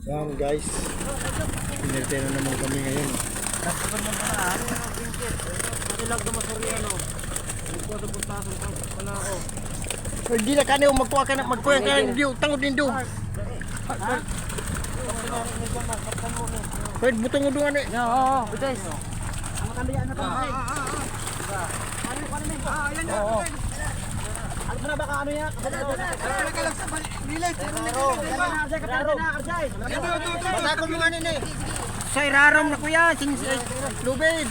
Yan guys, pinirtero naman kami ngayon. Hindi na kanil magkuha ka na magkuha ka na diyo tangod din do. Pwede butong udo ani. Oo, betes. Ang kandiyan na to. Ano na baka ano yan? Bata ko mga nini. Say rarom na kuya, lubid.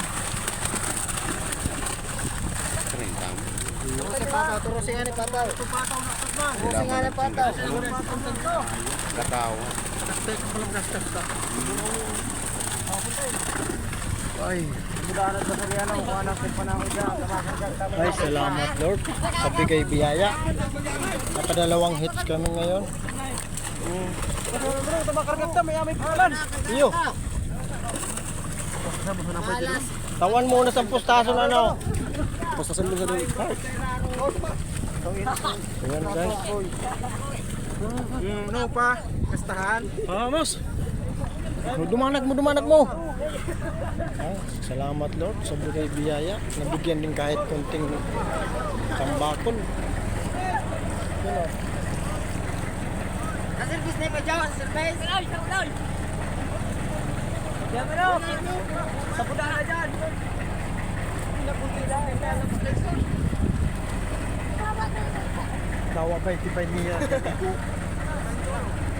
Turo si ani pataw. Turo si ani pataw. Katawa. Ay. Ay, salamat Lord sa bigay biyaya. Nakadalawang hits kami ngayon. Iyo. Tawan mo na sa pustaso na ano. Pustaso mo sa doon. Ayan guys. No pa, kastahan. Vamos. Dumanag mo. Ay, salamat Lord sa bigay biyaya. Nabigyan din kahit konting tambakol. Yun o. Service na ka dyan, service. Diyan mo no. Sa puda na dyan. Tawa pa, itipay niya.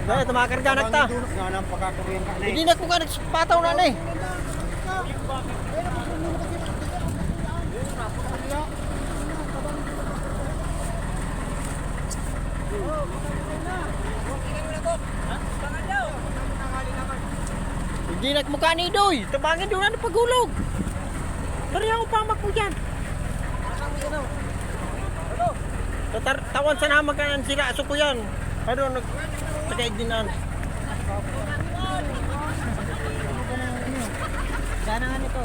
Dahil, tumakarga na ta. Hindi na ko ka nagpataw na na eh. Hindi na mukha ni Idoy. Tabangin doon na pagulog. Dari ako pamak mo dyan. Tawan sa naman ka ng sila. Aso ko yan. Ano, nagkaigdinan. Sana nga nito.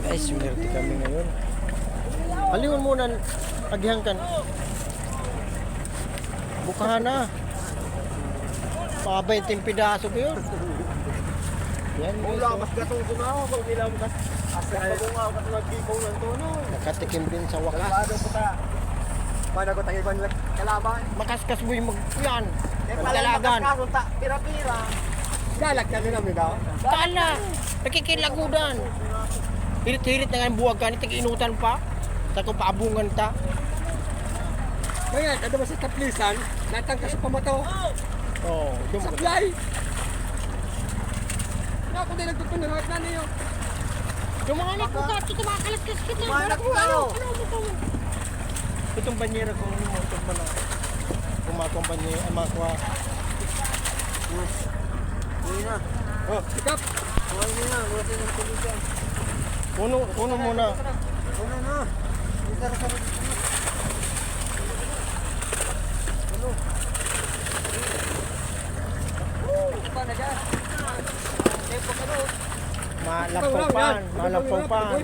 Guys, swerte kami ngayon. Haliwan muna. Paghihangkan. Bukahan na. Mga 20 pidaso ko yun. Yan guys. Mas gatong sumaw. Kung nila mo kas. Asa ko nga ako nagkibaw ng tono. Nakatikim din sa wakas. Paano ko tayo ban kalaban? Makaskas mo yung yan. Magdalagan. Pira-pira. Galag ka nila mga. Kala. Nakikilagudan. Hirit-hirit na nga yung buwag ka. Inutan pa. Sa kung paabungan ta. Kaya, ano ba sa taplisan? Natang ka sa pamato. Oo. Sablay! Ano ako din nagtutunan na niyo? Dumangat ko ka. Tumakalaskas kita. Dumangat ko kayo. Itong banyera kung motor mo na. Kumakong banyera. Makwa. Uy na. Oh, sikap! Uy na, wala din ng tulisan. Puno muna. Uno na. Isa sa Malapaw pa.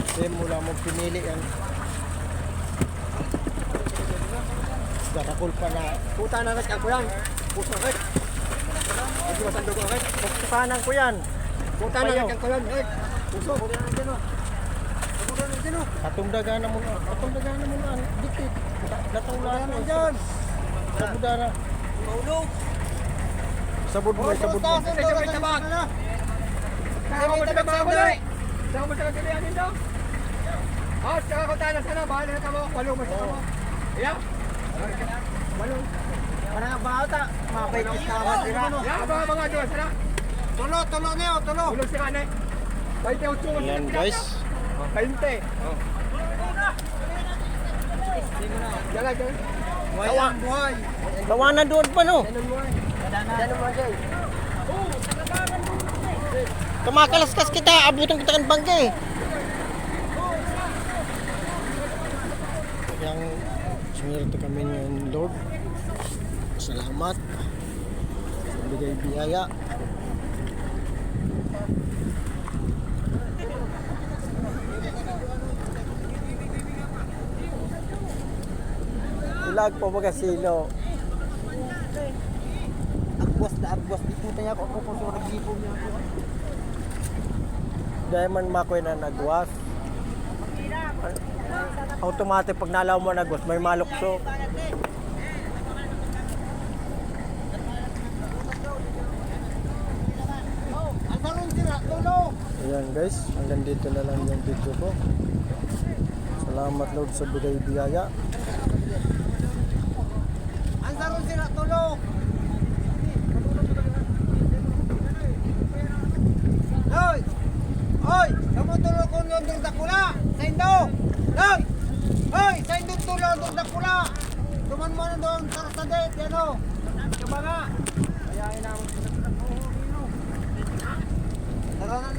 Hindi mula mo pinili yan. Darakul pa na. puta na rin ako yan. Puta na rin. Hindi ba sando ko rin? Pukanan ko yan. Puta na rin ako yan. Puso. Puta na rin. Puta na rin. Katungdagan na muna. Dikit. Nataulan na dyan. Sa budara. Maulog. Sabud mo. Sa may tabak. Saka mo sa tabak. Saka mo sa kagalianin daw. Saka ko tayo na sana. Bahala na kamo. Walo mo sa kamo. Iya? Walo. Parang bata. Mabay na usawa sila. Ya, mga doon sana. Tulo niyo. Ulo si kanay. 28. Yan guys. 20. Jalan. Wayang buhay. Tawanan doon pa no. Kumakalaskas kita. Abutan kita kan bangke. Yang swerte kami ngayon Lord. Salamat. Bigay biyaya. Ilag po magkasilo. agwas di puta niya ako po so naggipo niya ako. Dahil man makoy na nagwas. Automatic pag nalaw mo nagwas, may malukso. Ayan guys, hanggang dito na lang yung video ko. Salamat Lord sa bigay biyaya. Ang sarong sira tulog. Hoy! Hoy! Kamu tulog ko yung dakula. Sa Indo. Hoy! Hoy! Sa Indo tulog yung dakula. Tuman mo na doon sa date. Yan o. Diba nga? Ayahin namin. Tara na